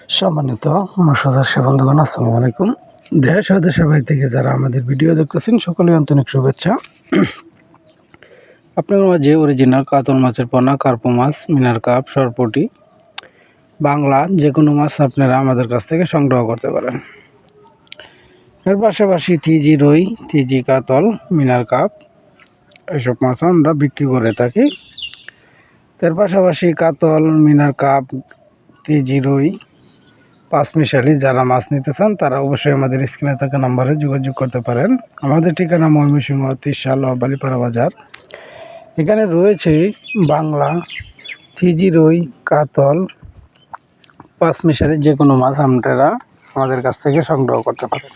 সম্মানিত মৎস্য বন্ধুগণ, আসসালামু আলাইকুম। দেশ ও দেশের বাইরে থেকে যারা আমাদের ভিডিও দেখতেছেন সকলেই আন্তরিক শুভেচ্ছা। আপনার মাঝে অরিজিনাল কাতল মাছের পোনা, কার্পো মাছ, মিনার কাপ, সরপুঁটি, বাংলা যে কোনো মাছ আপনারা আমাদের কাছ থেকে সংগ্রহ করতে পারেন। এর পাশাপাশি তিজি রুই, তিজি কাতল, মিনার কাপ এসব মাছ আমরা বিক্রি করে থাকি। এর পাশাপাশি কাতল, মিনার কাপ, তিজি রুই, পাঁচমিশালি যারা মাছ নিতে চান তারা অবশ্যই আমাদের স্ক্রিনে থাকা নাম্বারে যোগাযোগ করতে পারেন। আমাদের ঠিকানা ময়মনসিংহ, ত্রিশাল, বালিপাড়া বাজার। এখানে রয়েছে বাংলা, থিজি রুই, কাতল, পাঁচমিশালি যে কোনো মাছ আপনারা আমাদের কাছ থেকে সংগ্রহ করতে পারেন।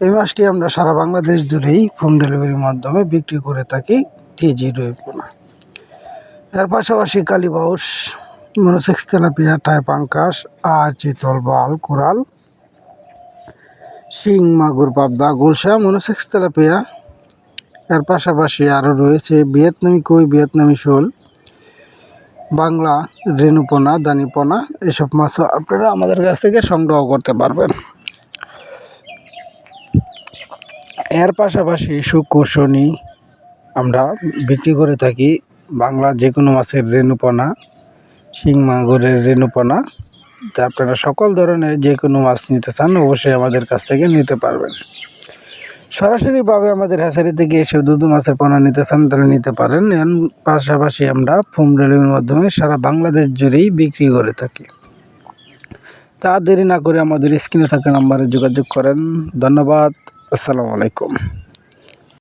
এই মাছটি আমরা সারা বাংলাদেশ জুড়েই হোম ডেলিভারির মাধ্যমে বিক্রি করে থাকি থিজি রুই পোনা। এর পাশাপাশি কালীবাউস, মনোসেক্স, তেলাপিয়া, টাই পাঙ্কাস, আর চিতল, বাল, কোরাল, শিং, মাগুর, পাবদা, গুলশা, মনোসেক্স, তেলাপিয়া। এর পাশাপাশি আরও রয়েছে ভিয়েতনামি কই, ভিয়েতনামি শোল, বাংলা রেণুপোনা, দানিপোনা এসব মাছও আপনারা আমাদের কাছ থেকে সংগ্রহ করতে পারবেন। এর পাশাপাশি শুকর, শনি আমরা বিক্রি করে থাকি বাংলা যে কোনো মাছের রেণুপোনা, শিং মাগুরের রেণুপোনা। তা আপনারা সকল ধরনের যে কোনো মাছ নিতে চান অবশ্যই আমাদের কাছ থেকে নিতে পারবেন। সরাসরিভাবে আমাদের হ্যাচারি থেকে এসে দুধ মাছের পোনা নিতে চান তাহলে নিতে পারেন। এর পাশাপাশি আমরা হোম ডেলিভারির মাধ্যমে সারা বাংলাদেশ জুড়েই বিক্রি করে থাকি। তা দেরি না করে আমাদের স্ক্রিনে থাকা নাম্বারে যোগাযোগ করেন। ধন্যবাদ। আসসালামু আলাইকুম।